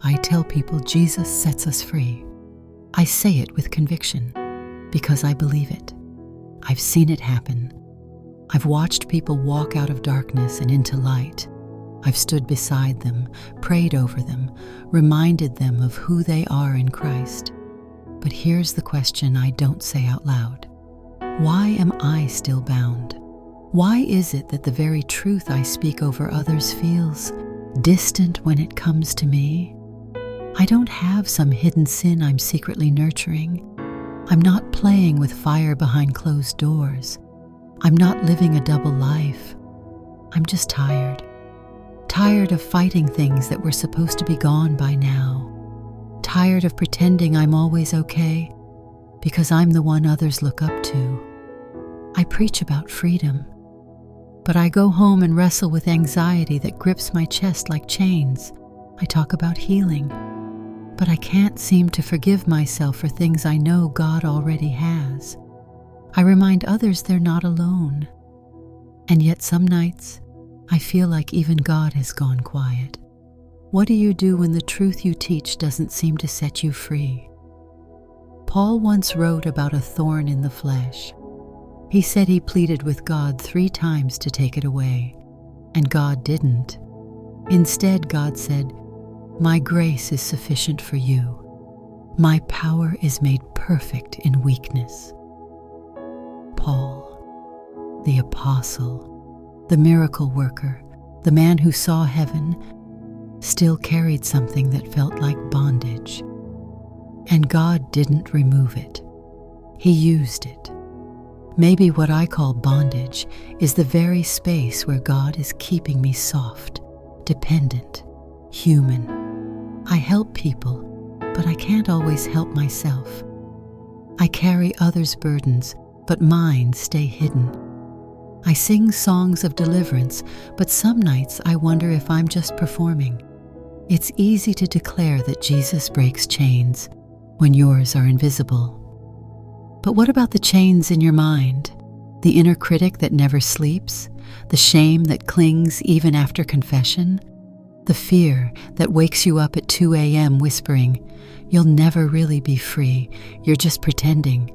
I tell people Jesus sets us free. I say it with conviction because I believe it. I've seen it happen. I've watched people walk out of darkness and into light. I've stood beside them, prayed over them, reminded them of who they are in Christ. But here's the question I don't say out loud. Why am I still bound? Why is it that the very truth I speak over others feels distant when it comes to me? I don't have some hidden sin I'm secretly nurturing. I'm not playing with fire behind closed doors. I'm not living a double life. I'm just tired. Tired of fighting things that were supposed to be gone by now. Tired of pretending I'm always okay because I'm the one others look up to. I preach about freedom, but I go home and wrestle with anxiety that grips my chest like chains. I talk about healing, but I can't seem to forgive myself for things I know God already has. I remind others they're not alone. And yet some nights, I feel like even God has gone quiet. What do you do when the truth you teach doesn't seem to set you free? Paul once wrote about a thorn in the flesh. He said he pleaded with God 3 times to take it away, and God didn't. Instead, God said, "My grace is sufficient for you. My power is made perfect in weakness." Paul, the apostle, the miracle worker, the man who saw heaven, still carried something that felt like bondage. And God didn't remove it. He used it. Maybe what I call bondage is the very space where God is keeping me soft, dependent, human. I help people, but I can't always help myself. I carry others' burdens, but mine stay hidden. I sing songs of deliverance, but some nights I wonder if I'm just performing. It's easy to declare that Jesus breaks chains when yours are invisible. But what about the chains in your mind? The inner critic that never sleeps? The shame that clings even after confession? The fear that wakes you up at 2 a.m. whispering, "You'll never really be free, you're just pretending."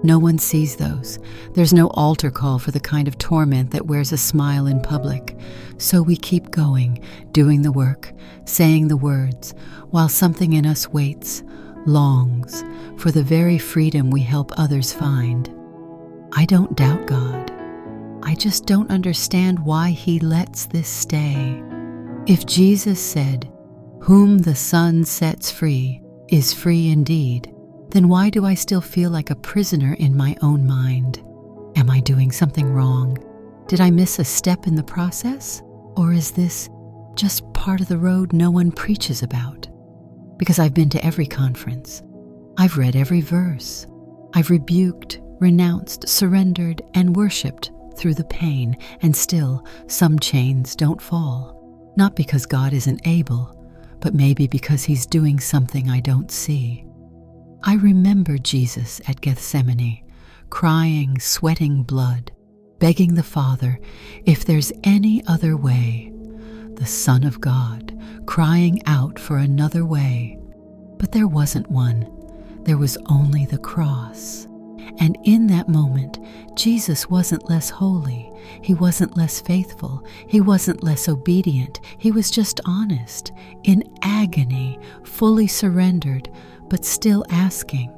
No one sees those. There's no altar call for the kind of torment that wears a smile in public. So we keep going, doing the work, saying the words, while something in us waits, longs, for the very freedom we help others find. I don't doubt God. I just don't understand why He lets this stay. If Jesus said, "Whom the Son sets free is free indeed," then why do I still feel like a prisoner in my own mind? Am I doing something wrong? Did I miss a step in the process? Or is this just part of the road no one preaches about? Because I've been to every conference. I've read every verse. I've rebuked, renounced, surrendered, and worshipped through the pain, and still some chains don't fall. Not because God isn't able, but maybe because He's doing something I don't see. I remember Jesus at Gethsemane, crying, sweating blood, begging the Father, if there's any other way, the Son of God, crying out for another way. But there wasn't one. There was only the cross. And in that moment, Jesus wasn't less holy. He wasn't less faithful. He wasn't less obedient. He was just honest, in agony, fully surrendered, but still asking.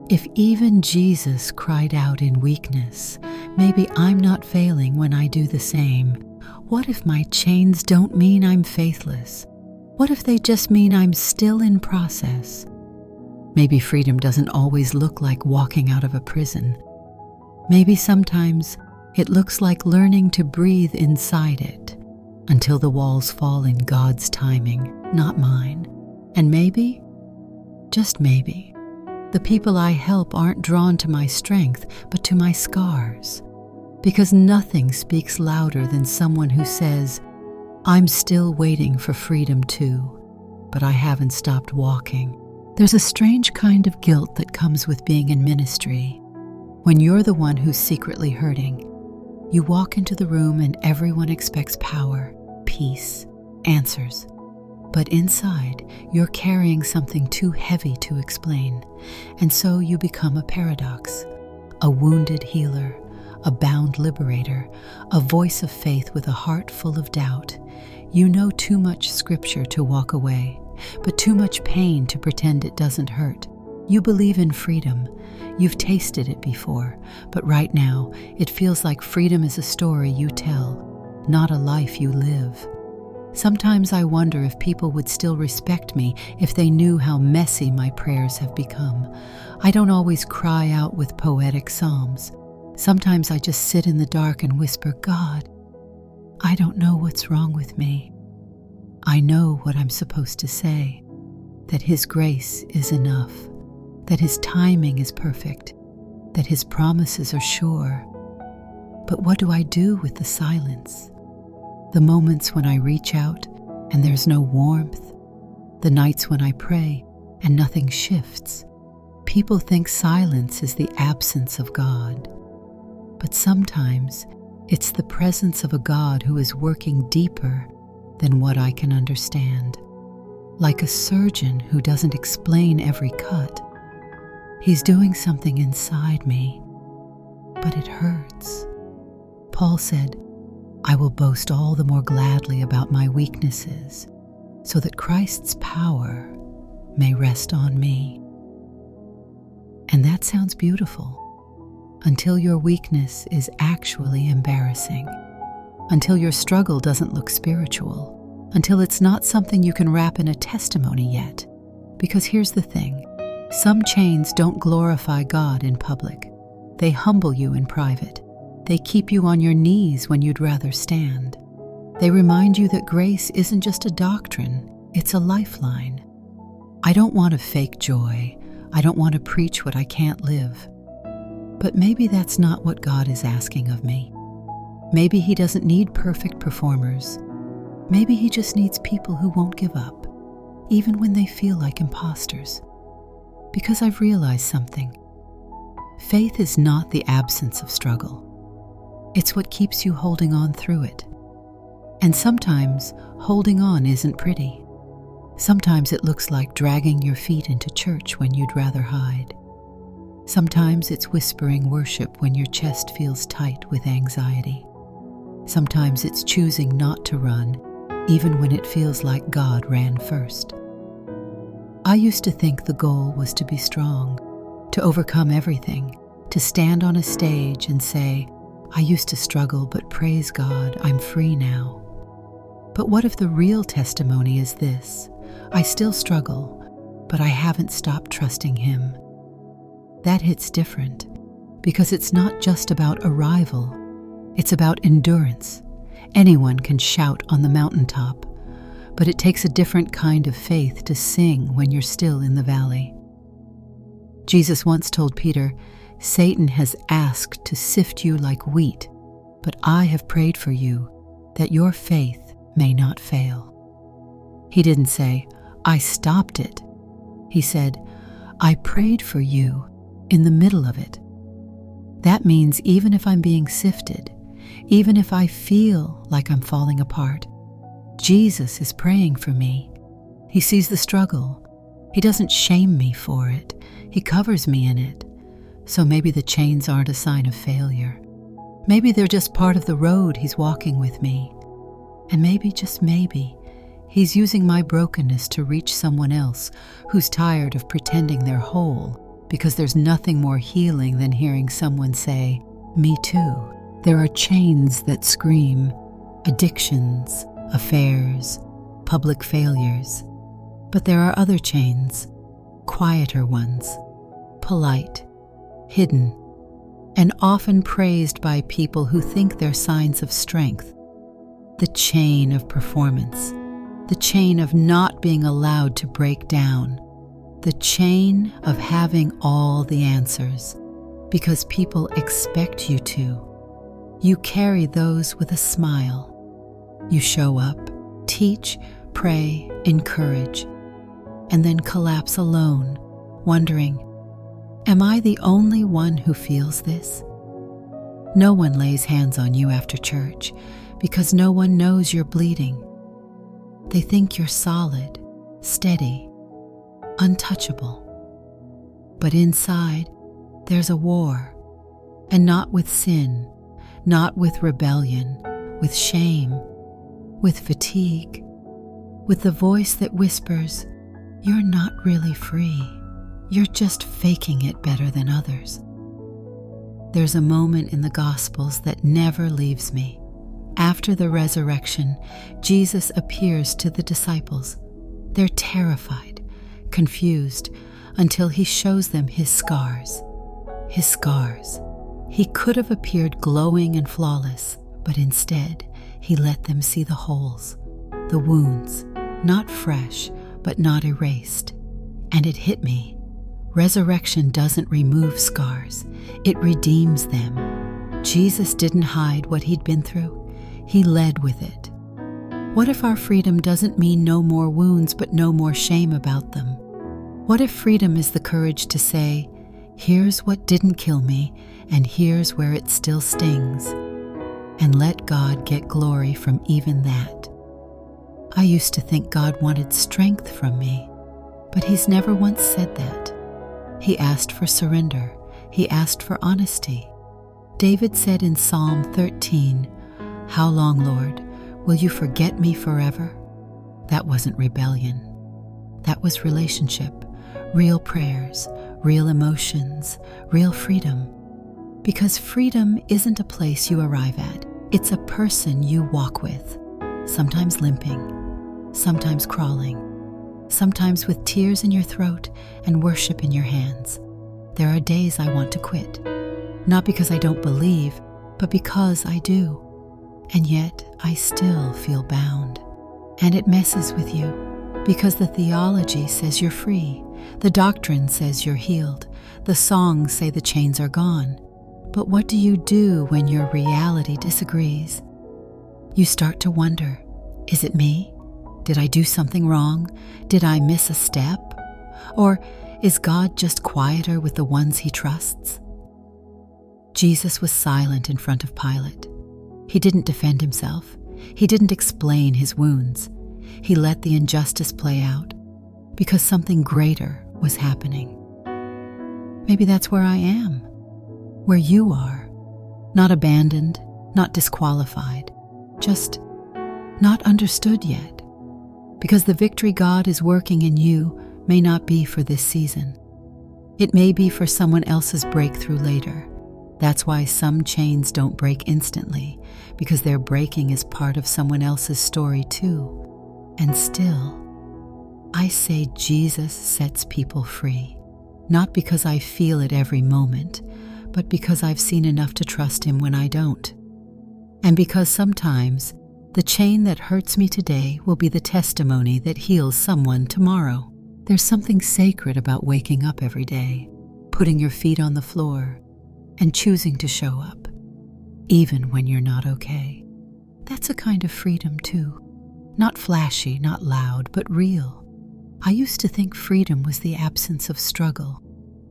If even Jesus cried out in weakness, maybe I'm not failing when I do the same. What if my chains don't mean I'm faithless? What if they just mean I'm still in process? Maybe freedom doesn't always look like walking out of a prison. Maybe sometimes it looks like learning to breathe inside it until the walls fall in God's timing, not mine. And maybe, just maybe, the people I help aren't drawn to my strength, but to my scars. Because nothing speaks louder than someone who says, "I'm still waiting for freedom too, but I haven't stopped walking." There's a strange kind of guilt that comes with being in ministry. When you're the one who's secretly hurting, you walk into the room and everyone expects power, peace, answers. But inside, you're carrying something too heavy to explain, and so you become a paradox, a wounded healer, a bound liberator, a voice of faith with a heart full of doubt. You know too much scripture to walk away, but too much pain to pretend it doesn't hurt. You believe in freedom. You've tasted it before, but right now, it feels like freedom is a story you tell, not a life you live. Sometimes I wonder if people would still respect me if they knew how messy my prayers have become. I don't always cry out with poetic psalms. Sometimes I just sit in the dark and whisper, God, I don't know what's wrong with me. I know what I'm supposed to say, that His grace is enough, that His timing is perfect, that His promises are sure. But what do I do with the silence? The moments when I reach out and there's no warmth, the nights when I pray and nothing shifts. People think silence is the absence of God, but sometimes it's the presence of a God who is working deeper than what I can understand. Like a surgeon who doesn't explain every cut. He's doing something inside me, but it hurts. Paul said, I will boast all the more gladly about my weaknesses, so that Christ's power may rest on me. And that sounds beautiful, until your weakness is actually embarrassing, until your struggle doesn't look spiritual, until it's not something you can wrap in a testimony yet. Because here's the thing, some chains don't glorify God in public. They humble you in private. They keep you on your knees when you'd rather stand. They remind you that grace isn't just a doctrine, it's a lifeline. I don't want to fake joy. I don't want to preach what I can't live. But maybe that's not what God is asking of me. Maybe He doesn't need perfect performers. Maybe He just needs people who won't give up, even when they feel like imposters. Because I've realized something. Faith is not the absence of struggle. It's what keeps you holding on through it. And sometimes holding on isn't pretty. Sometimes it looks like dragging your feet into church when you'd rather hide. Sometimes it's whispering worship when your chest feels tight with anxiety. Sometimes it's choosing not to run, even when it feels like God ran first. I used to think the goal was to be strong, to overcome everything, to stand on a stage and say, I used to struggle, but praise God, I'm free now. But what if the real testimony is this? I still struggle, but I haven't stopped trusting Him. That hits different, because it's not just about arrival, it's about endurance. Anyone can shout on the mountaintop, but it takes a different kind of faith to sing when you're still in the valley. Jesus once told Peter, Satan has asked to sift you like wheat, but I have prayed for you, that your faith may not fail. He didn't say, I stopped it. He said, I prayed for you in the middle of it. That means even if I'm being sifted, even if I feel like I'm falling apart, Jesus is praying for me. He sees the struggle. He doesn't shame me for it. He covers me in it. So maybe the chains aren't a sign of failure. Maybe they're just part of the road He's walking with me. And maybe, just maybe, He's using my brokenness to reach someone else who's tired of pretending they're whole, because there's nothing more healing than hearing someone say, me too. There are chains that scream, addictions, affairs, public failures. But there are other chains, quieter ones, polite, hidden, and often praised by people who think they're signs of strength. The chain of performance, the chain of not being allowed to break down, the chain of having all the answers, because people expect you to. You carry those with a smile. You show up, teach, pray, encourage, and then collapse alone, wondering, am I the only one who feels this? No one lays hands on you after church because no one knows you're bleeding. They think you're solid, steady, untouchable. But inside, there's a war, and not with sin, not with rebellion, with shame, with fatigue, with the voice that whispers, "You're not really free. You're just faking it better than others." There's a moment in the Gospels that never leaves me. After the resurrection, Jesus appears to the disciples. They're terrified, confused, until he shows them his scars. His scars. He could have appeared glowing and flawless, but instead, he let them see the holes, the wounds, not fresh, but not erased. And it hit me. Resurrection doesn't remove scars, it redeems them. Jesus didn't hide what he'd been through. He led with it. What if our freedom doesn't mean no more wounds, but no more shame about them? What if freedom is the courage to say, "Here's what didn't kill me, and here's where it still stings," and let God get glory from even that? I used to think God wanted strength from me, but he's never once said that. He asked for surrender. He asked for honesty. David said in Psalm 13, "How long, Lord, will you forget me forever?" That wasn't rebellion. That was relationship, real prayers, real emotions, real freedom. Because freedom isn't a place you arrive at. It's a person you walk with, sometimes limping, sometimes crawling, sometimes with tears in your throat and worship in your hands. There are days I want to quit, not because I don't believe, but because I do. And yet I still feel bound. And it messes with you, because the theology says you're free, the doctrine says you're healed, the songs say the chains are gone. But what do you do when your reality disagrees? You start to wonder, is it me? Did I do something wrong? Did I miss a step? Or is God just quieter with the ones he trusts? Jesus was silent in front of Pilate. He didn't defend himself. He didn't explain his wounds. He let the injustice play out because something greater was happening. Maybe that's where I am, where you are. Not abandoned, not disqualified, just not understood yet. Because the victory God is working in you may not be for this season. It may be for someone else's breakthrough later. That's why some chains don't break instantly, because their breaking is part of someone else's story too. And still, I say Jesus sets people free, not because I feel it every moment, but because I've seen enough to trust him when I don't. And because sometimes the chain that hurts me today will be the testimony that heals someone tomorrow. There's something sacred about waking up every day, putting your feet on the floor, and choosing to show up, even when you're not okay. That's a kind of freedom too. Not flashy, not loud, but real. I used to think freedom was the absence of struggle.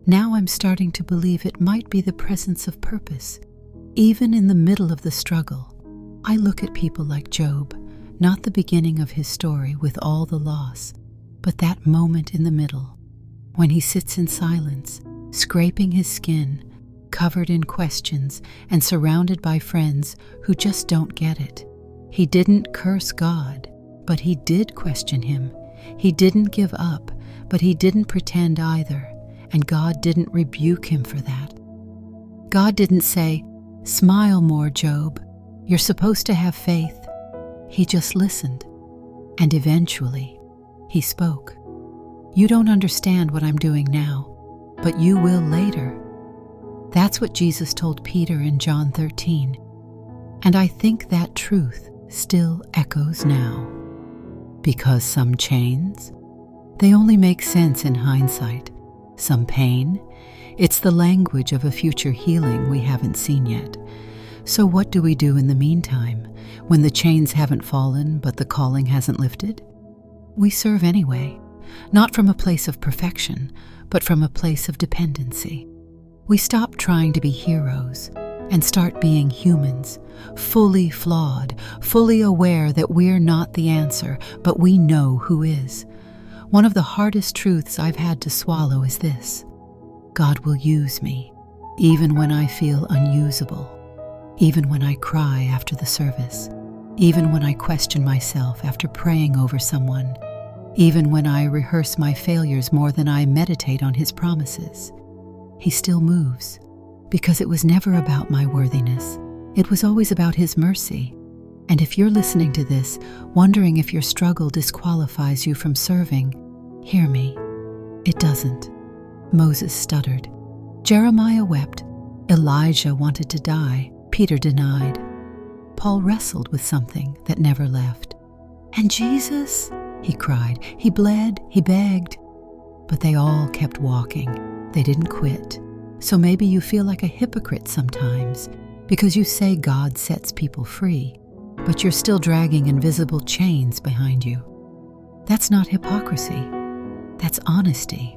Now I'm starting to believe it might be the presence of purpose. Even in the middle of the struggle, I look at people like Job, not the beginning of his story with all the loss, but that moment in the middle, when he sits in silence, scraping his skin, covered in questions and surrounded by friends who just don't get it. He didn't curse God, but he did question him. He didn't give up, but he didn't pretend either, and God didn't rebuke him for that. God didn't say, "Smile more, Job. You're supposed to have faith." He just listened, and eventually, he spoke. "You don't understand what I'm doing now, but you will later." That's what Jesus told Peter in John 13. And I think that truth still echoes now. Because some chains, they only make sense in hindsight. Some pain, it's the language of a future healing we haven't seen yet. So what do we do in the meantime, when the chains haven't fallen but the calling hasn't lifted? We serve anyway, not from a place of perfection, but from a place of dependency. We stop trying to be heroes and start being humans, fully flawed, fully aware that we're not the answer, but we know who is. One of the hardest truths I've had to swallow is this: God will use me, even when I feel unusable, even when I cry after the service, even when I question myself after praying over someone, even when I rehearse my failures more than I meditate on His promises. He still moves, because it was never about my worthiness. It was always about His mercy. And if you're listening to this, wondering if your struggle disqualifies you from serving, hear me. It doesn't. Moses stuttered. Jeremiah wept. Elijah wanted to die. Peter denied. Paul wrestled with something that never left. And Jesus? He cried. He bled. He begged. But they all kept walking. They didn't quit. So maybe you feel like a hypocrite sometimes because you say God sets people free, but you're still dragging invisible chains behind you. That's not hypocrisy. That's honesty.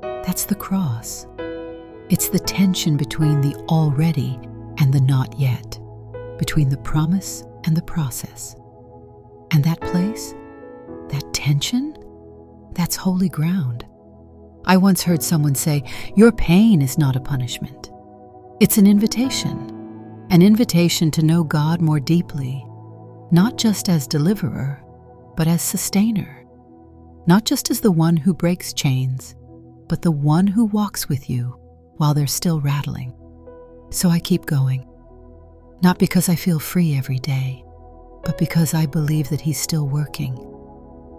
That's the cross. It's the tension between the already and the not yet, between the promise and the process. And that place, that tension, that's holy ground. I once heard someone say, your pain is not a punishment. It's an invitation to know God more deeply, not just as deliverer, but as sustainer, not just as the one who breaks chains, but the one who walks with you while they're still rattling. So I keep going, not because I feel free every day, but because I believe that He's still working,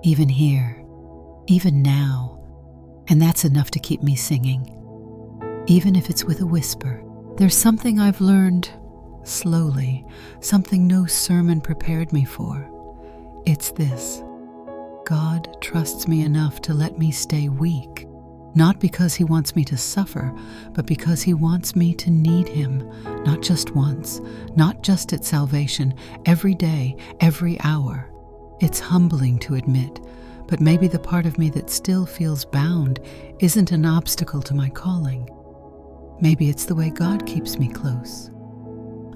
even here, even now. And that's enough to keep me singing, even if it's with a whisper. There's something I've learned slowly, something no sermon prepared me for. It's this: God trusts me enough to let me stay weak, not because He wants me to suffer, but because He wants me to need Him, not just once, not just at salvation, every day, every hour. It's humbling to admit, but maybe the part of me that still feels bound isn't an obstacle to my calling. Maybe it's the way God keeps me close.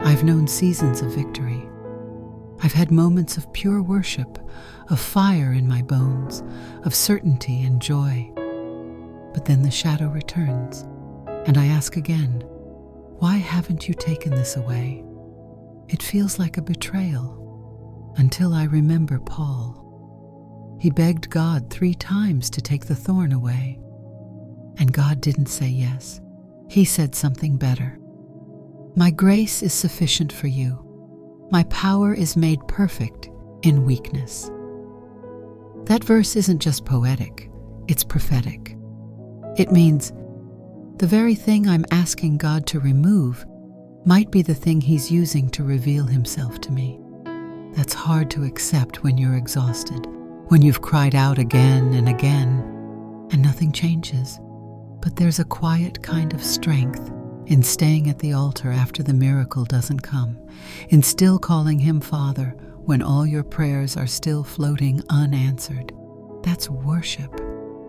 I've known seasons of victory. I've had moments of pure worship, of fire in my bones, of certainty and joy. But then the shadow returns, and I ask again, why haven't you taken this away? It feels like a betrayal, until I remember Paul. He begged God 3 times to take the thorn away, and God didn't say yes. He said something better. My grace is sufficient for you. My power is made perfect in weakness. That verse isn't just poetic, it's prophetic. It means the very thing I'm asking God to remove might be the thing He's using to reveal Himself to me. That's hard to accept when you're exhausted, when you've cried out again and again, and nothing changes. But there's a quiet kind of strength in staying at the altar after the miracle doesn't come, in still calling Him Father when all your prayers are still floating unanswered. That's worship,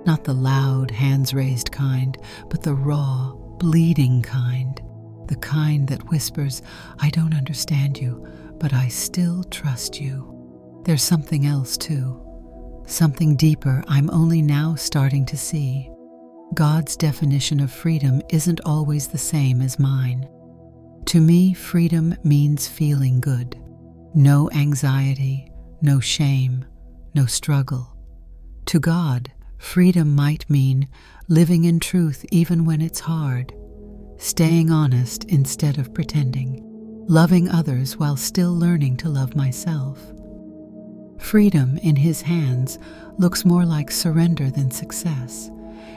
not the loud, hands-raised kind, but the raw, bleeding kind, the kind that whispers, I don't understand you, but I still trust you. There's something else too. Something deeper I'm only now starting to see. God's definition of freedom isn't always the same as mine. To me, freedom means feeling good. No anxiety, no shame, no struggle. To God, freedom might mean living in truth even when it's hard, staying honest instead of pretending, loving others while still learning to love myself. Freedom in His hands looks more like surrender than success.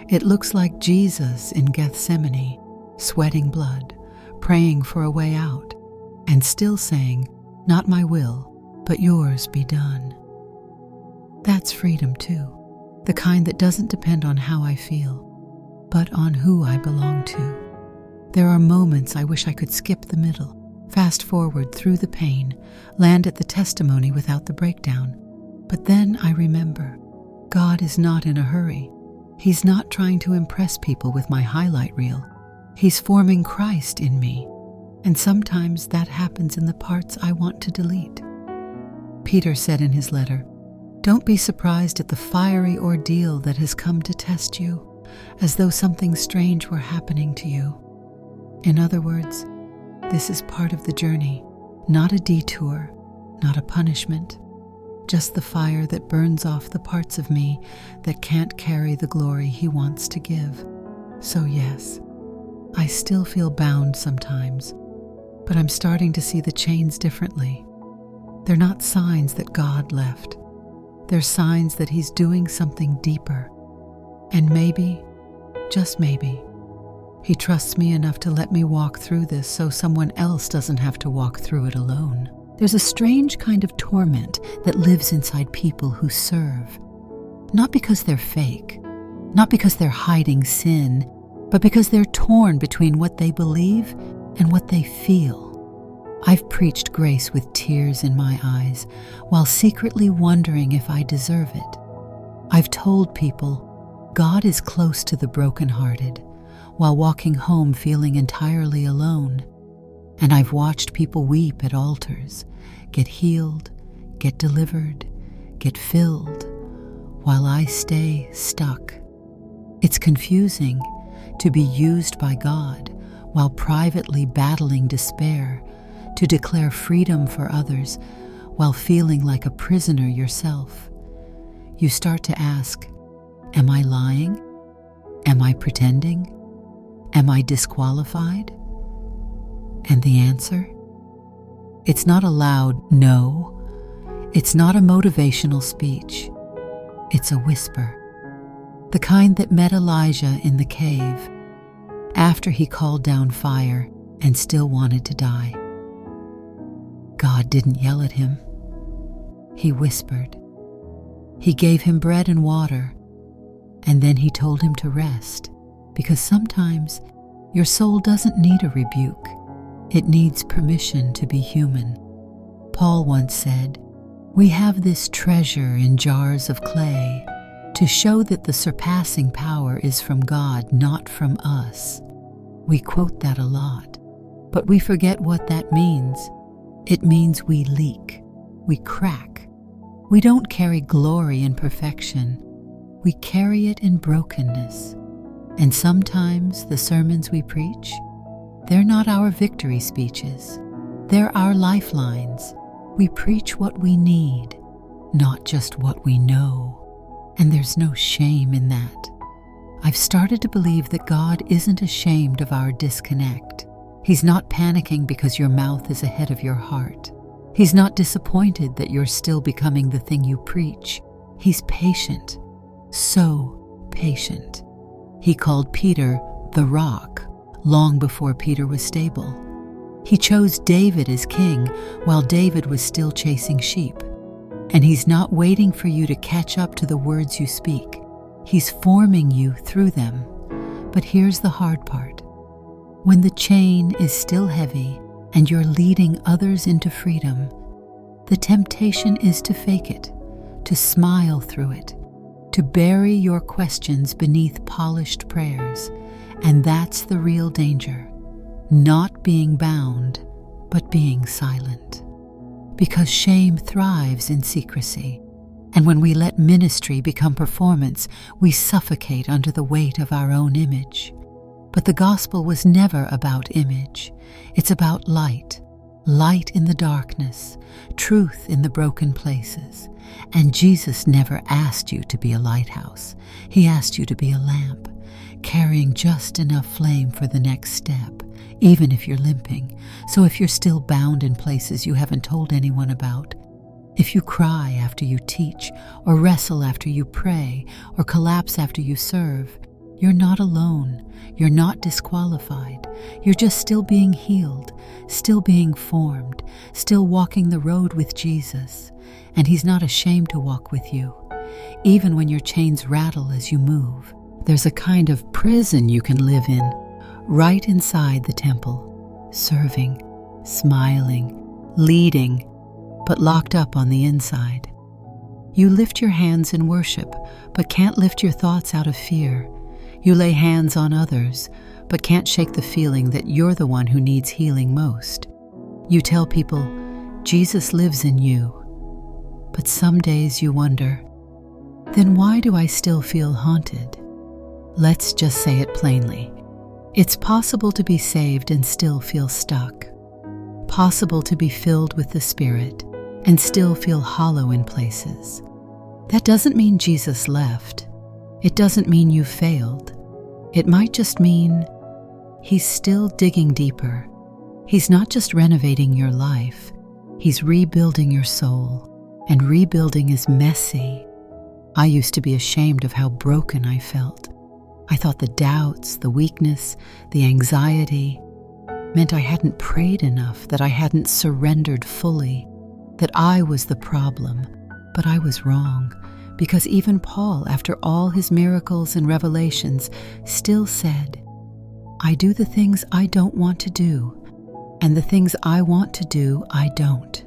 It looks like Jesus in Gethsemane, sweating blood, praying for a way out, and still saying, not my will, but yours be done. That's freedom too, the kind that doesn't depend on how I feel, but on who I belong to. There are moments I wish I could skip the middle, fast forward through the pain, land at the testimony without the breakdown. But then I remember, God is not in a hurry. He's not trying to impress people with my highlight reel. He's forming Christ in me. And sometimes that happens in the parts I want to delete. Peter said in his letter, "Don't be surprised at the fiery ordeal that has come to test you, as though something strange were happening to you." In other words, this is part of the journey, not a detour, not a punishment, just the fire that burns off the parts of me that can't carry the glory He wants to give. So yes, I still feel bound sometimes, but I'm starting to see the chains differently. They're not signs that God left. They're signs that He's doing something deeper. And maybe, just maybe, He trusts me enough to let me walk through this so someone else doesn't have to walk through it alone. There's a strange kind of torment that lives inside people who serve. Not because they're fake, not because they're hiding sin, but because they're torn between what they believe and what they feel. I've preached grace with tears in my eyes while secretly wondering if I deserve it. I've told people God is close to the brokenhearted while walking home feeling entirely alone. And I've watched people weep at altars, get healed, get delivered, get filled, while I stay stuck. It's confusing to be used by God while privately battling despair, to declare freedom for others while feeling like a prisoner yourself. You start to ask, am I lying? Am I pretending? Am I disqualified? And the answer? It's not a loud no. It's not a motivational speech. It's a whisper. The kind that met Elijah in the cave after he called down fire and still wanted to die. God didn't yell at him. He whispered. He gave him bread and water, and then He told him to rest, because sometimes your soul doesn't need a rebuke. It needs permission to be human. Paul once said, "We have this treasure in jars of clay to show that the surpassing power is from God, not from us." We quote that a lot, but we forget what that means. It means we leak, we crack. We don't carry glory in perfection. We carry it in brokenness. And sometimes the sermons we preach, they're not our victory speeches. They're our lifelines. We preach what we need, not just what we know. And there's no shame in that. I've started to believe that God isn't ashamed of our disconnect. He's not panicking because your mouth is ahead of your heart. He's not disappointed that you're still becoming the thing you preach. He's patient, so patient. He called Peter the rock long before Peter was stable. He chose David as king while David was still chasing sheep. And He's not waiting for you to catch up to the words you speak. He's forming you through them. But here's the hard part. When the chain is still heavy and you're leading others into freedom, the temptation is to fake it, to smile through it, to bury your questions beneath polished prayers. And that's the real danger. Not being bound, but being silent. Because shame thrives in secrecy. And when we let ministry become performance, we suffocate under the weight of our own image. But the gospel was never about image. It's about light. Light in the darkness, truth in the broken places. And Jesus never asked you to be a lighthouse. He asked you to be a lamp, carrying just enough flame for the next step, even if you're limping. So if you're still bound in places you haven't told anyone about, if you cry after you teach, or wrestle after you pray, or collapse after you serve, you're not alone. You're not disqualified. You're just still being healed, still being formed, still walking the road with Jesus. And He's not ashamed to walk with you, even when your chains rattle as you move. There's a kind of prison you can live in, right inside the temple, serving, smiling, leading, but locked up on the inside. You lift your hands in worship, but can't lift your thoughts out of fear. You lay hands on others, but can't shake the feeling that you're the one who needs healing most. You tell people, Jesus lives in you. But some days you wonder, then why do I still feel haunted? Let's just say it plainly. It's possible to be saved and still feel stuck. Possible to be filled with the Spirit and still feel hollow in places. That doesn't mean Jesus left. It doesn't mean you failed. It might just mean He's still digging deeper. He's not just renovating your life. He's rebuilding your soul. And rebuilding is messy. I used to be ashamed of how broken I felt. I thought the doubts, the weakness, the anxiety meant I hadn't prayed enough, that I hadn't surrendered fully, that I was the problem. But I was wrong, because even Paul, after all his miracles and revelations, still said, I do the things I don't want to do, and the things I want to do, I don't.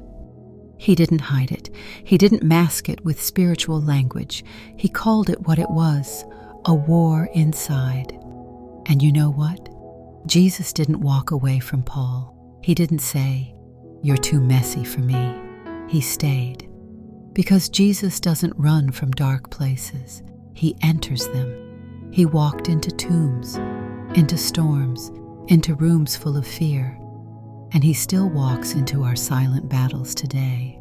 He didn't hide it. He didn't mask it with spiritual language. He called it what it was, a war inside. And you know what? Jesus didn't walk away from Paul. He didn't say, you're too messy for me. He stayed. Because Jesus doesn't run from dark places. He enters them. He walked into tombs, into storms, into rooms full of fear. And He still walks into our silent battles today.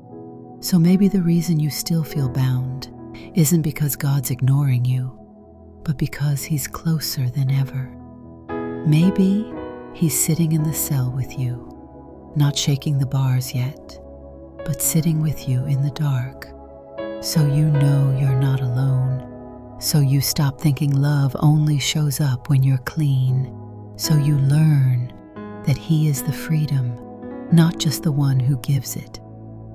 So maybe the reason you still feel bound isn't because God's ignoring you, but because He's closer than ever. Maybe He's sitting in the cell with you, not shaking the bars yet, but sitting with you in the dark, so you know you're not alone, so you stop thinking love only shows up when you're clean, so you learn that He is the freedom, not just the one who gives it.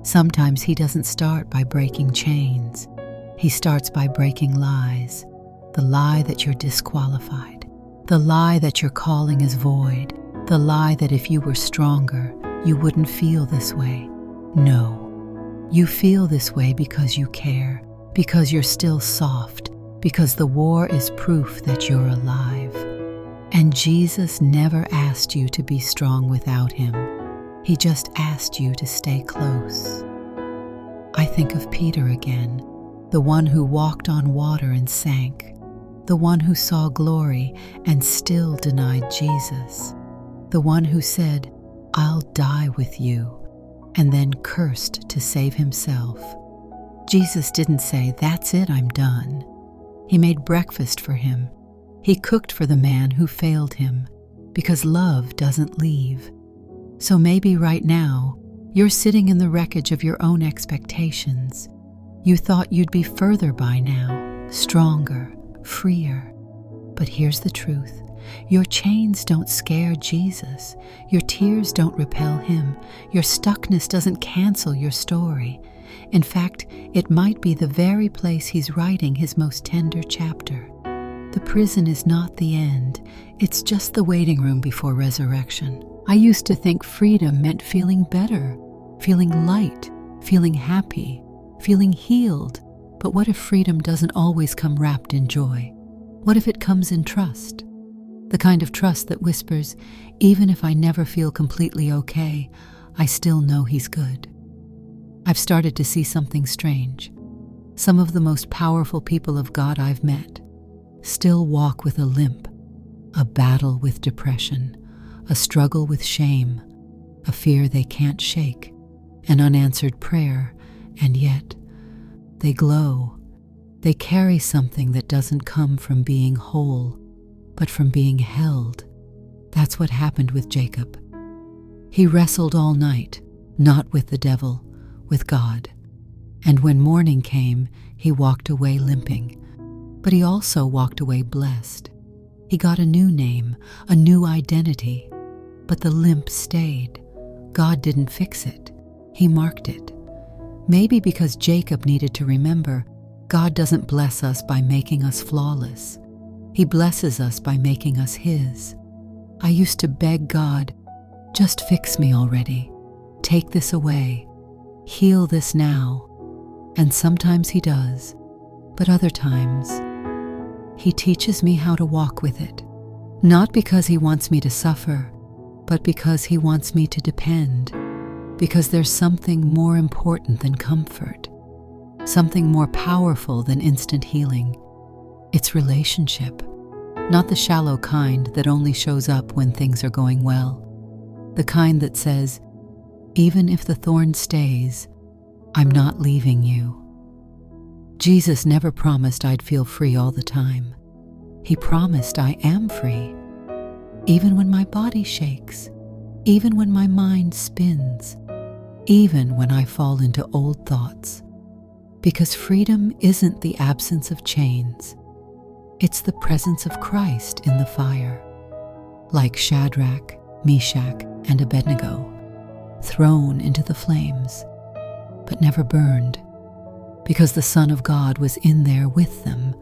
Sometimes He doesn't start by breaking chains. He starts by breaking lies. The lie that you're disqualified. The lie that your calling is void. The lie that if you were stronger, you wouldn't feel this way. No. You feel this way because you care, because you're still soft, because the war is proof that you're alive. And Jesus never asked you to be strong without Him. He just asked you to stay close. I think of Peter again, the one who walked on water and sank, the one who saw glory and still denied Jesus, the one who said, I'll die with you, and then cursed to save himself. Jesus didn't say, that's it, I'm done. He made breakfast for him. He cooked for the man who failed him, because love doesn't leave. So maybe right now, you're sitting in the wreckage of your own expectations. You thought you'd be further by now, stronger, freer. But here's the truth. Your chains don't scare Jesus. Your tears don't repel Him. Your stuckness doesn't cancel your story. In fact, it might be the very place He's writing His most tender chapter. The prison is not the end. It's just the waiting room before resurrection. I used to think freedom meant feeling better, feeling light, feeling happy, feeling healed. But what if freedom doesn't always come wrapped in joy? What if it comes in trust? The kind of trust that whispers, even if I never feel completely okay, I still know He's good. I've started to see something strange. Some of the most powerful people of God I've met still walk with a limp, a battle with depression, a struggle with shame, a fear they can't shake, an unanswered prayer, and yet they glow. They carry something that doesn't come from being whole, but from being held. That's what happened with Jacob. He wrestled all night, not with the devil, with God. And when morning came, he walked away limping. But he also walked away blessed. He got a new name, a new identity. But the limp stayed. God didn't fix it. He marked it. Maybe because Jacob needed to remember, God doesn't bless us by making us flawless. He blesses us by making us His. I used to beg God, just fix me already. Take this away. Heal this now. And sometimes He does. But other times, He teaches me how to walk with it, not because He wants me to suffer, but because He wants me to depend, because there's something more important than comfort, something more powerful than instant healing. It's relationship, not the shallow kind that only shows up when things are going well, the kind that says, even if the thorn stays, I'm not leaving you. Jesus never promised I'd feel free all the time. He promised I am free, even when my body shakes, even when my mind spins, even when I fall into old thoughts. Because freedom isn't the absence of chains. It's the presence of Christ in the fire. Like Shadrach, Meshach, and Abednego, thrown into the flames, but never burned, because the Son of God was in there with them.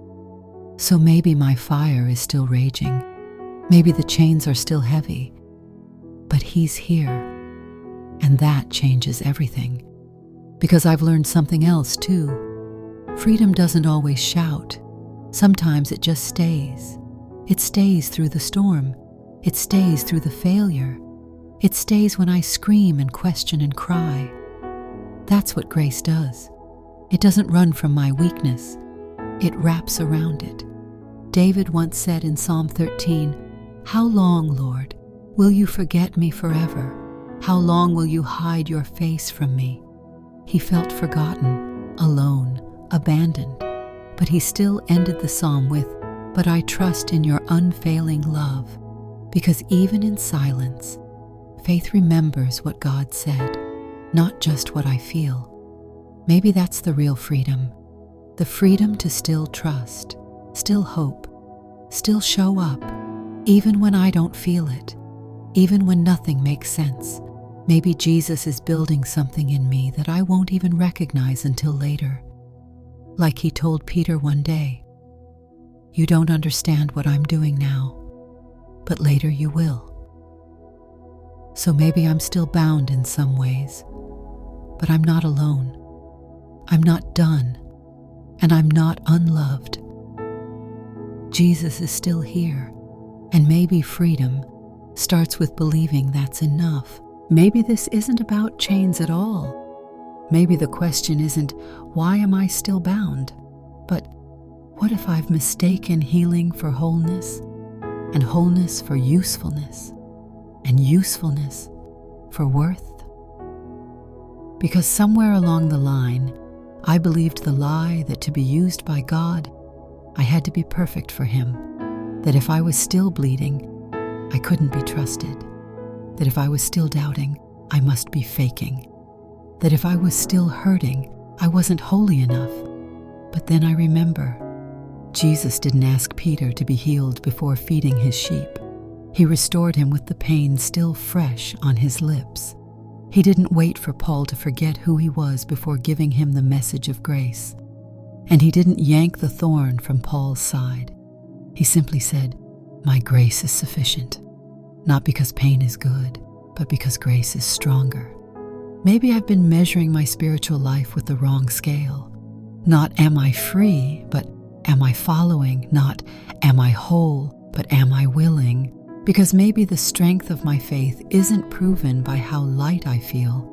So maybe my fire is still raging, maybe the chains are still heavy, but He's here, and that changes everything. Because I've learned something else too. Freedom doesn't always shout. Sometimes it just stays. It stays through the storm. It stays through the failure. It stays when I scream and question and cry. That's what grace does. It doesn't run from my weakness. It wraps around it. David once said in Psalm 13, "How long, Lord, will you forget me forever? How long will you hide your face from me?" He felt forgotten, alone, abandoned, but he still ended the psalm with, "But I trust in your unfailing love," because even in silence, faith remembers what God said, not just what I feel. Maybe that's the real freedom, the freedom to still trust, still hope, still show up, even when I don't feel it, even when nothing makes sense. Maybe Jesus is building something in me that I won't even recognize until later. Like He told Peter one day, "You don't understand what I'm doing now, but later you will." So maybe I'm still bound in some ways, but I'm not alone. I'm not done, and I'm not unloved. Jesus is still here, and maybe freedom starts with believing that's enough. Maybe this isn't about chains at all. Maybe the question isn't, why am I still bound? But what if I've mistaken healing for wholeness, and wholeness for usefulness, and usefulness for worth? Because somewhere along the line, I believed the lie that to be used by God, I had to be perfect for Him, that if I was still bleeding, I couldn't be trusted, that if I was still doubting, I must be faking, that if I was still hurting, I wasn't holy enough. But then I remember, Jesus didn't ask Peter to be healed before feeding His sheep. He restored him with the pain still fresh on his lips. He didn't wait for Paul to forget who he was before giving him the message of grace. And He didn't yank the thorn from Paul's side. He simply said, "My grace is sufficient." Not because pain is good, but because grace is stronger. Maybe I've been measuring my spiritual life with the wrong scale. Not am I free, but am I following? Not am I whole, but am I willing? Because maybe the strength of my faith isn't proven by how light I feel,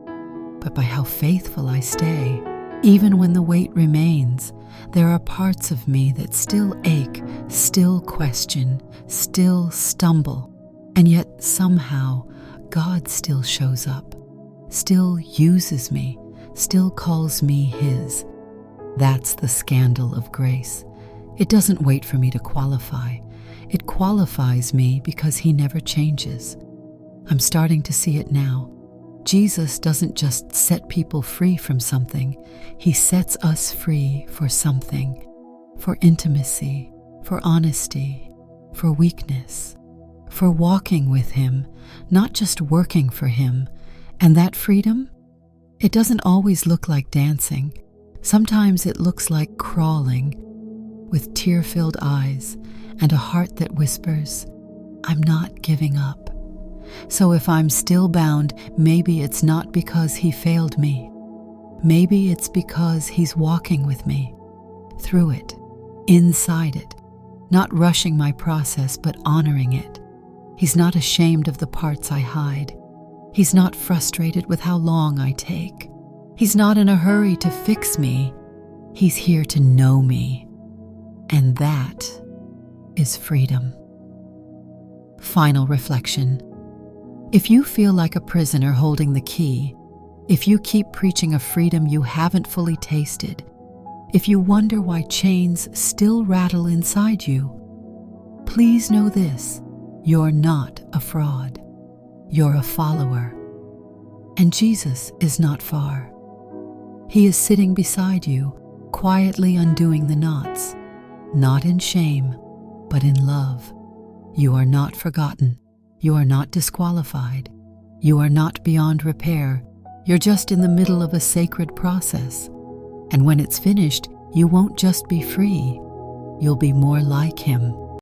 but by how faithful I stay. Even when the weight remains, there are parts of me that still ache, still question, still stumble, and yet somehow God still shows up, still uses me, still calls me His. That's the scandal of grace. It doesn't wait for me to qualify. It qualifies me because He never changes. I'm starting to see it now. Jesus doesn't just set people free from something. He sets us free for something, for intimacy, for honesty, for weakness, for walking with Him, not just working for Him. And that freedom, it doesn't always look like dancing. Sometimes it looks like crawling with tear-filled eyes and a heart that whispers, "I'm not giving up." So if I'm still bound, maybe it's not because He failed me. Maybe it's because He's walking with me, through it, inside it, not rushing my process but honoring it. He's not ashamed of the parts I hide. He's not frustrated with how long I take. He's not in a hurry to fix me. He's here to know me. And that is freedom. Final reflection. If you feel like a prisoner holding the key, if you keep preaching a freedom you haven't fully tasted, if you wonder why chains still rattle inside you, please know this: you're not a fraud. You're a follower. And Jesus is not far. He is sitting beside you, quietly undoing the knots, not in shame, but in love. You are not forgotten. You are not disqualified. You are not beyond repair. You're just in the middle of a sacred process. And when it's finished, you won't just be free. You'll be more like Him.